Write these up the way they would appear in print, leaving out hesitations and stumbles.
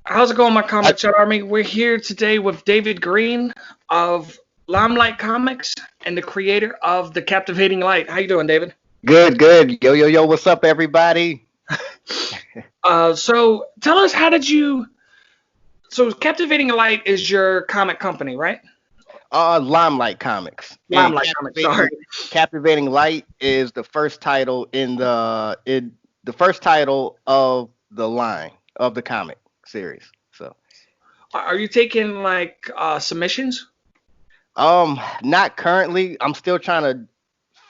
How's it going, my comic chat army? We're here today with David Greene of Limelight Comics and the creator of The Captivating Light. How you doing, David? Good, good. Yo, yo, yo, what's up, everybody? So tell us, how did you? So Captivating Light is your comic company, right? Limelight Comics. And Limelight Comics. Sorry. Captivating Light is the first title the first title of the line of the comic series. So, Are you taking like submissions? not currently. I'm still trying to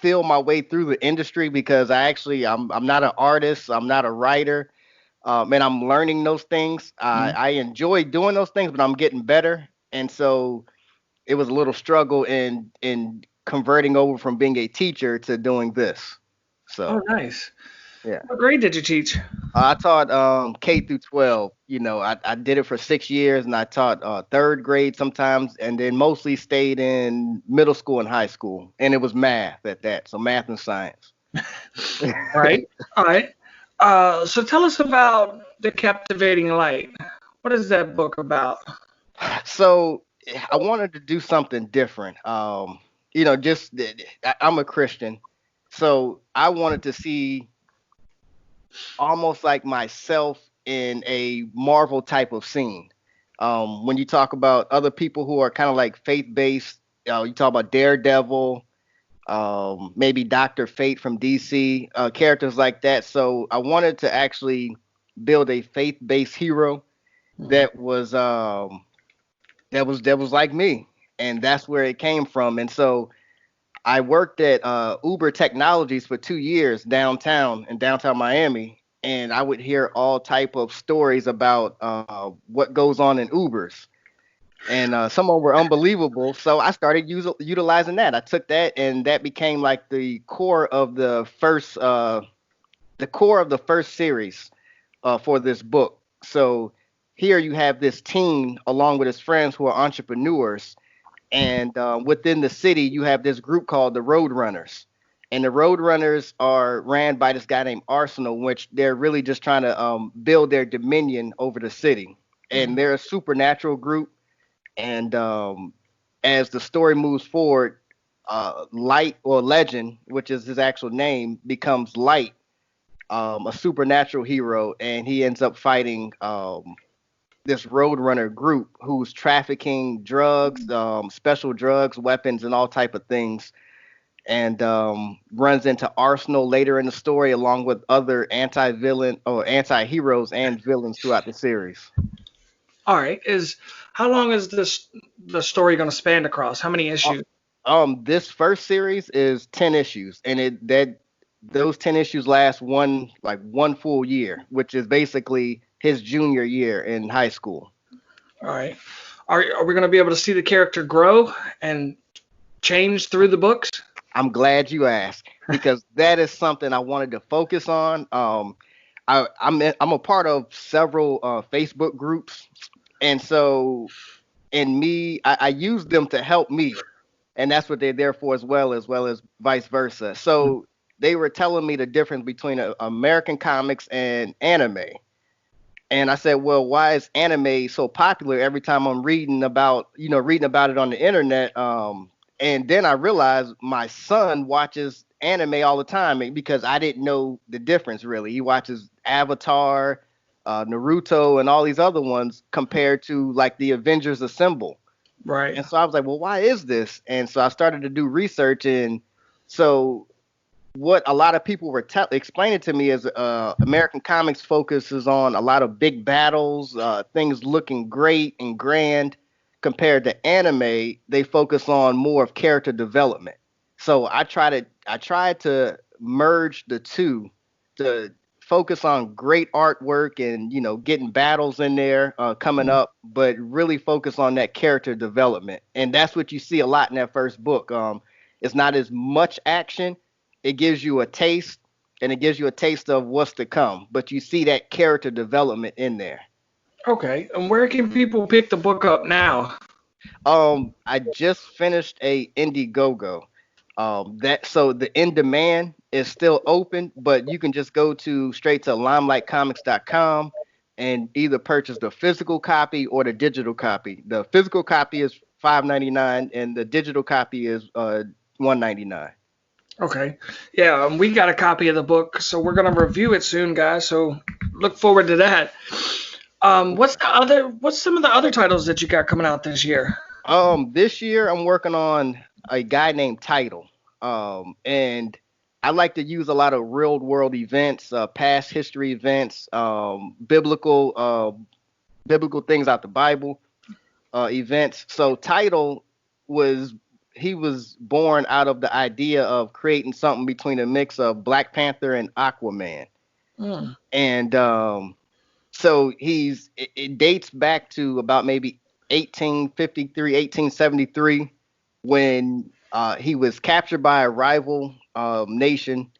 feel my way through the industry because I'm not an artist, I'm not a writer. And I'm learning those things. Mhm. I enjoy doing those things, but I'm getting better. And so it was a little struggle in converting over from being a teacher to doing this. Oh, So nice. yeah, What grade did you teach? I taught K through 12. I did it for 6 years, and I taught third grade sometimes, and then mostly stayed in middle school and high school, and it was math at that, so math and science. All right. All right. So tell us about The Captivating Light. What is that book about? So I wanted to do something different. I'm a Christian, so I wanted to see almost like myself in a Marvel type of scene. When you talk about other people who are kind of like faith based, you talk about Daredevil, maybe Doctor Fate from DC, characters like that. So I wanted to actually build a faith based hero Mhm. that was that was like me, and that's where it came from. And so I worked at Uber Technologies for 2 years downtown in downtown Miami, and I would hear all type of stories about what goes on in Ubers, and some of them were unbelievable. So I started utilizing that. I took that, and that became like the core of the first series for this book. So here you have this teen along with his friends who are entrepreneurs, and within the city you have this group called the Roadrunners, and the Roadrunners are ran by this guy named Arsenal, which they're really just trying to build their dominion over the city, and Mhm. they're a supernatural group. And as the story moves forward, Light or Legend, which is his actual name, becomes Light, a supernatural hero, and he ends up fighting this roadrunner group who's trafficking drugs, special drugs, weapons, and all type of things, and runs into Arsenal later in the story, along with other anti-villain or anti-heroes and villains throughout the series. All right. Is How long is the story going to span across? How many Uh, issues? this first series is 10 issues, and it that those 10 issues last one full year, which is basically his junior year in high school. All right. Are we going to be able to see the character grow and change through the books? I'm glad you asked because that is something I wanted to focus on. I'm a part of several Facebook groups, and so I use them to help me, and that's what they're there for as well as vice versa. So they were telling me the difference between American comics and anime, and I said, well, why is anime so popular every time I'm reading about it on the internet? And then I realized my son watches anime all the time because I didn't know the difference really. He watches Avatar, Naruto, and all these other ones compared to like the Avengers Assemble. Right. And so I was like, well, why is this? And so I started to do research, and so what a lot of people were explaining to me is American comics focuses on a lot of big battles, things looking great and grand. Compared to anime, they focus on more of character development. So I tried to merge the two to focus on great artwork and getting battles in there coming Mhm. up, but really focus on that character development. And that's what you see a lot in that first book. It's not as much action, it gives you a taste, and it gives you a taste of what's to come, but you see that character development in there. Okay. And where can people pick the book up now? I just finished a Indiegogo. That so the in demand is still open, but you can just go to straight to limelightcomics.com, and either purchase the physical copy or the digital copy. The physical copy is $5.99 and the digital copy is $1.99. Okay. Yeah, we got a copy of the book, so we're gonna review it soon, guys. So look forward to that. What's some of the other titles that you got coming out this year? This year I'm working on a guy named Title. And I like to use a lot of real world events, past history events, biblical things out the Bible, events. So Title was he was born out of the idea of creating something between a mix of Black Panther and Aquaman. Hmm. And so it dates back to about maybe 1853, 1873, when he was captured by a rival nation,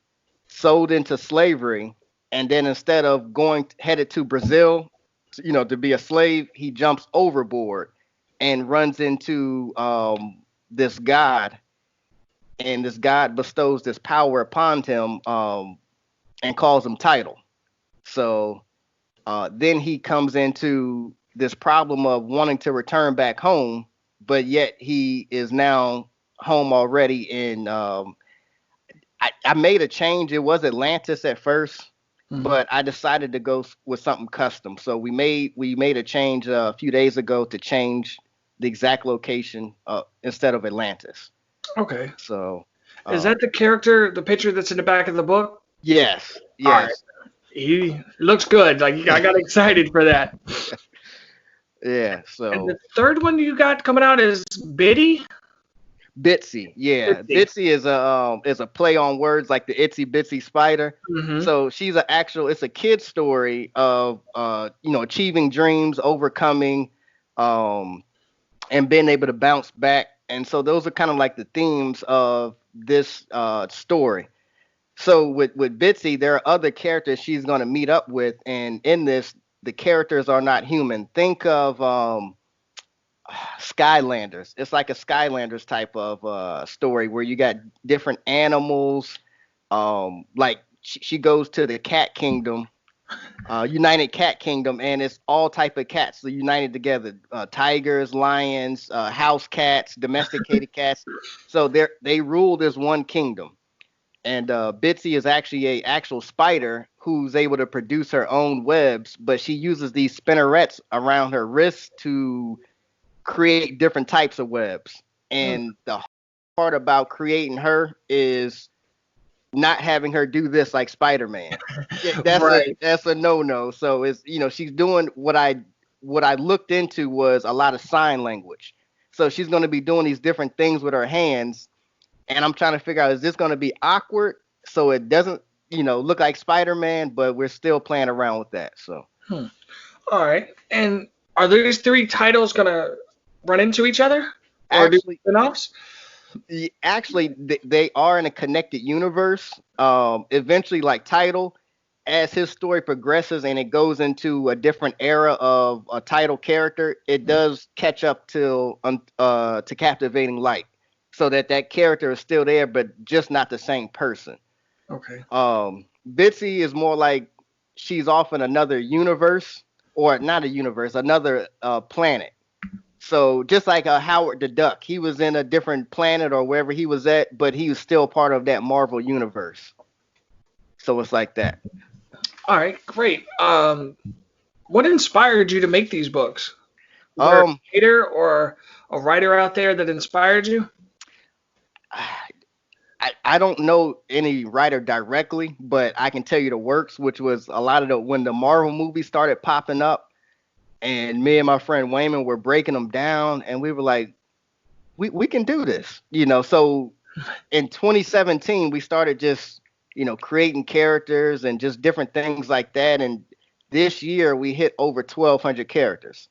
sold into slavery, and then instead of going headed to Brazil, to be a slave, he jumps overboard and runs into this god, and this god bestows this power upon him, and calls him Title. So then he comes into this problem of wanting to return back home, but yet he is now home already in. I made a change. It was Atlantis at first, Hmm. but I decided to go with something custom. So we made a change a few days ago to change the exact location instead of Atlantis. Okay. So Is uh, that the character, the picture that's in the back of the book? yes, All right. yes, He looks good. Like I got excited for that. yeah. And the So third one you got coming out is Biddy. Bitsy, yeah. Bitsy. Bitsy is a play on words like the itsy bitsy spider. Mm-hmm. So it's a kid story of achieving dreams, overcoming, um and being able to bounce back. And so those are kind of like the themes of this story. So with Bitsy, there are other characters she's going to meet up with, and in this, the characters are not human. Think of Skylanders. It's like a Skylanders type of story where you got different animals. Like she goes to the cat kingdom, United Cat Kingdom, and it's all type of cats so united together. Tigers, lions, house cats, domesticated cats. So they rule this one kingdom. And Bitsy is actually a actual spider who's able to produce her own webs, but she uses these spinnerets around her wrists to create different types of webs. And the part about creating her is not having her do this like Spider-Man. Yeah, Right. that's a no-no. So it's she's doing what I looked into was a lot of sign language. So she's going to be doing these different things with her hands, and I'm trying to figure out, is this going to be awkward so it doesn't look like Spider-Man, but we're still playing around with that. So Hmm. All right. And are these three titles gonna run into each other, or do actually spin-offs? they are in a connected universe. Eventually, like Title, as his story progresses and it goes into a different era of a Title character, it does catch up to Captivating Light, so that character is still there, but just not the same person. Okay. Bitsy is more like she's off in another universe, or not a universe, another planet. So just like Howard the Duck, he was in a different planet or wherever he was at, but he was still part of that Marvel universe. So it's like that. All right. Great. What inspired you to make these books? Was there a Um, creator or a writer out there that inspired you? I don't know any writer directly, but I can tell you the works, which was a lot of when the Marvel movies started popping up, and me and my friend Wayman were breaking them down, and we were like, we can do this, So in 2017, we started just, creating characters and just different things like that. And this year we hit over 1,200 characters.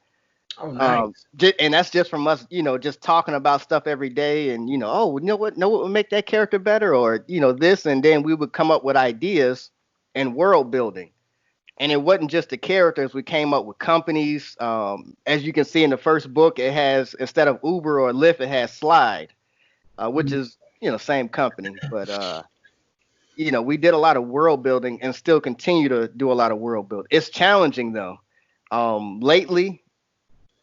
Oh, nice. And that's just from us, just talking about stuff every day. And, oh, know what would make that character better? Or, this. And then we would come up with ideas and world building. And it wasn't just the characters. We came up with companies. As you can see in the first book, it has, instead of Uber or Lyft, it has Slide, which is, same company. But, we did a lot of world building and still continue to do a lot of world building. It's challenging though, Lately,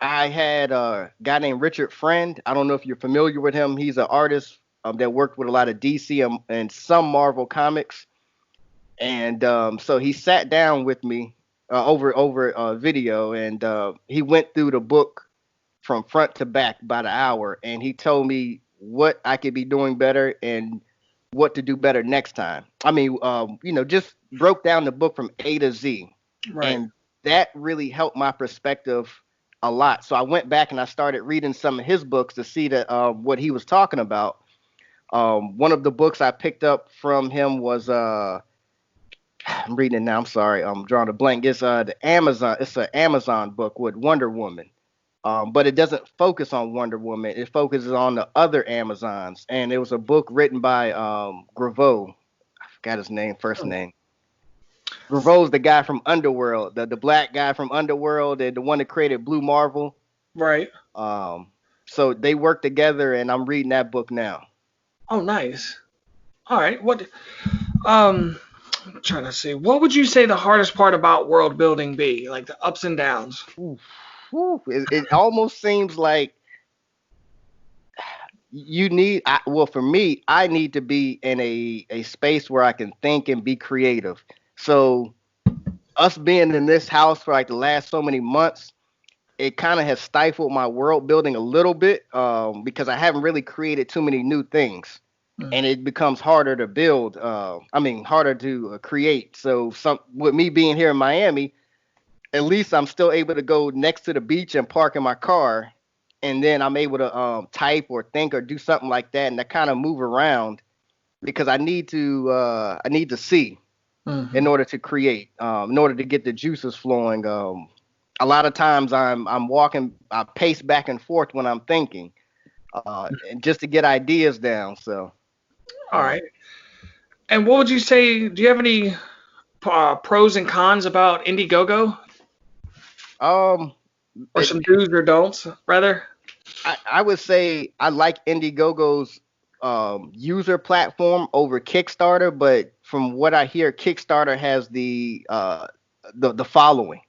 I had a guy named Richard Friend. I don't know if you're familiar with him. He's an artist that worked with a lot of DC and some Marvel comics. And so he sat down with me over video, and he went through the book from front to back about an hour, and he told me what I could be doing better and what to do better next time. I mean, just broke down the book from A to Z, Right. and that really helped my perspective a lot. So I went back and I started reading some of his books to see that what he was talking about. One of the books I picked up from him was I'm reading it now. I'm sorry, I'm drawing a blank. It's the Amazon. It's an Amazon book with Wonder Woman. But it doesn't focus on Wonder Woman. It focuses on the other Amazons. And it was a book written by Graveau. I forgot his name, first name. Graveau's the guy from Underworld, the black guy from Underworld, and the one that created Blue Marvel. Right. So they work together, and I'm reading that book now. Oh, nice. All right. I'm trying to see. What would you say the hardest part about world building be? Like the ups and downs. Oof. It almost seems like well, for me, I need to be in a space where I can think and be creative. So us being in this house for like the last so many months, it kind of has stifled my world building a little bit because I haven't really created too many new things, and it becomes harder to build. Harder to create. So with me being here in Miami, at least I'm still able to go next to the beach and park in my car, and then I'm able to type or think or do something like that, and I kind of move around because I need to see in order to create, in order to get the juices flowing. A lot of times I'm walking, I pace back and forth when I'm thinking, and just to get ideas down. So, All right. And what would you say? Do you have any pros and cons about Indiegogo, um, or it, some do's or don'ts, rather? I would say I like Indiegogo's user platform over Kickstarter, but from what I hear, Kickstarter has the following.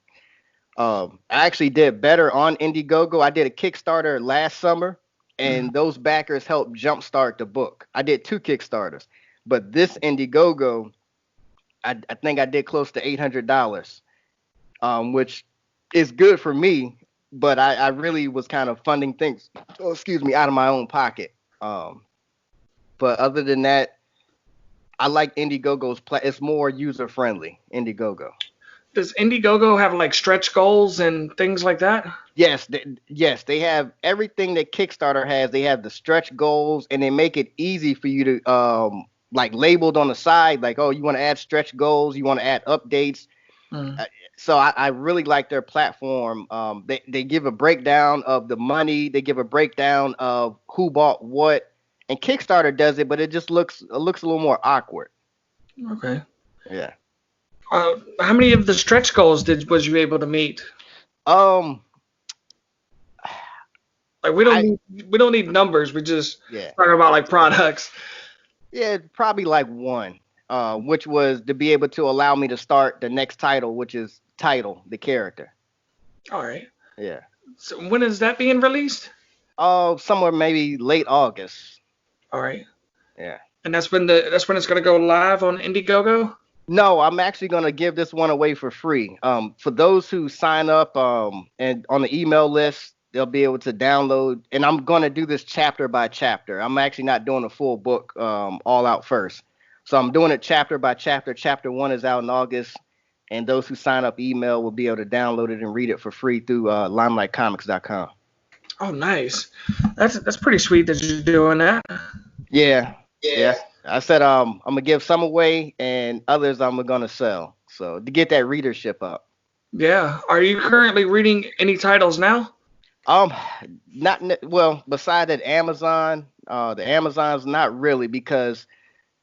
I actually did better on Indiegogo. I did a Kickstarter last summer, and those backers helped jumpstart the book. I did two Kickstarters, but this Indiegogo, I think I did close to $800, which is good for me. But I really was kind of funding things, out of my own pocket. But other than that, I like Indiegogo's it's more user friendly. Indiegogo. Does Indiegogo have like stretch goals and things like that? Yes, they have everything that Kickstarter has. They have the stretch goals, and they make it easy for you to like labeled on the side, like, oh, you want to add stretch goals, you want to add updates. So I really like their platform. They give a breakdown of the money. They give a breakdown of who bought what. And Kickstarter does it, but it just looks a little more awkward. Okay. Yeah. How many of the stretch goals was you able to meet? Um. Like we don't need numbers. We just Yeah. talking about like products. Yeah, probably like one. Which was to be able to allow me to start the next title, which is title, the character. All right. Yeah. So when is that being released? Somewhere maybe late August. All right. Yeah. And that's when it's gonna go live on Indiegogo? No, I'm actually gonna give this one away for free. For those who sign up and on the email list, they'll be able to download. And I'm gonna do this chapter by chapter. I'm actually not doing a full book all out first. So I'm doing it chapter by chapter. Chapter 1 is out in August, and those who sign up email will be able to download it and read it for free through limelightcomics.com. Oh, nice. That's pretty sweet that you're doing that. Yeah. I said I'm gonna give some away, and others I'm gonna sell. So to get that readership up. Yeah. Are you currently reading any titles now? Well, beside that Amazon, the Amazon's not really because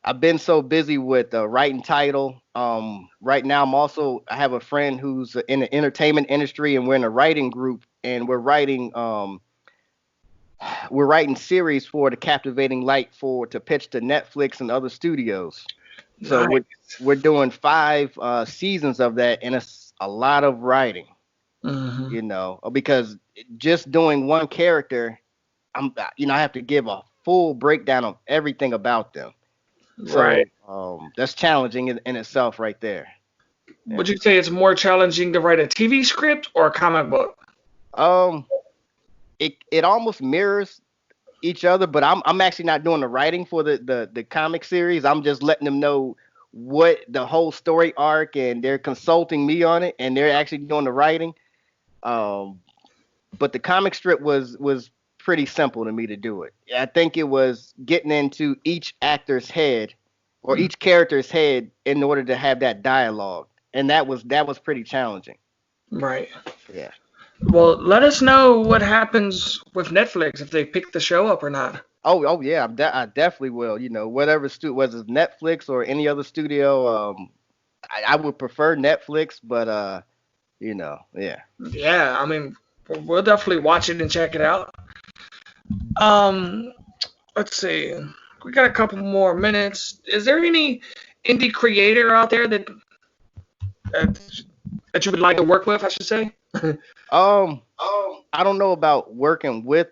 I've been so busy with writing title. Right now I have a friend who's in the entertainment industry, and we're in a writing group, and we're writing series for the Captivating Light to pitch to Netflix and other studios. So Nice. we're doing 5 seasons of that, and it's a lot of writing. Hmm. Because just doing one character, I have to give a full breakdown of everything about them. Right. So that's challenging in itself right there. Yeah. Would you say it's more challenging to write a TV script or a comic book? Um, it almost mirrors each other, but I'm actually not doing the writing for the comic series. I'm just letting them know what the whole story arc, and they're consulting me on it, and they're actually doing the writing. Um, but the comic strip was pretty simple to me to do it. I think it was getting into each actor's head or Mm. each character's head in order to have that dialogue, and that was pretty challenging. Right. Yeah. Well, let us know what happens with Netflix if they pick the show up or not. Oh yeah, I definitely will. Whatever whether it's Netflix or any other studio, I would prefer Netflix, but yeah. Yeah, I mean, we'll definitely watch it and check it out. Um, let's see. We got a couple more minutes. Is there any indie creator out there that, that you would like to work with, I should say? Um, I don't know about working with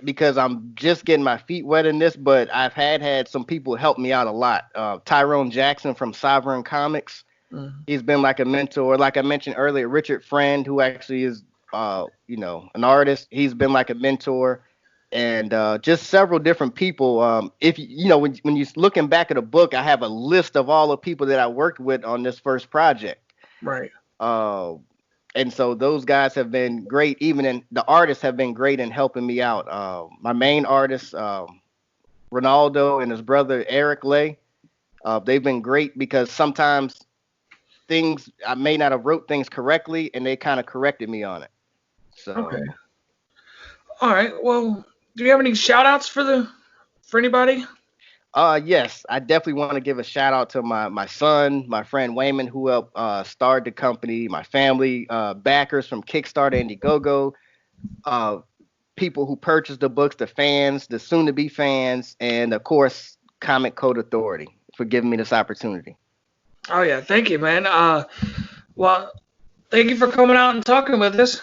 because I'm just getting my feet wet in this, but I've had some people help me out a lot. Tyrone Jackson from Sovereign Comics, Mm. he's been like a mentor. Like I mentioned earlier, Richard Friend, who actually is an artist, he's been like a mentor, and just several different people. If when you're looking back at a book, I have a list of all the people that I worked with on this first project. Right. Uh, and so those guys have been great. Even in the artists have been great in helping me out. My main artist, Ronaldo, and his brother Eric Lay, they've been great because sometimes things I may not have wrote things correctly, and they kind of corrected me on it. Okay. So, All right. Well, do you have any shout outs for anybody? yes, I definitely want to give a shout out to my son, my friend Wayman, who helped start the company, my family, backers from Kickstarter, Indiegogo, uh, people who purchased the books, the fans, the soon-to-be fans, and of course, Comic Code Authority for giving me this opportunity. Oh yeah, thank you, man. Well, thank you for coming out and talking with us.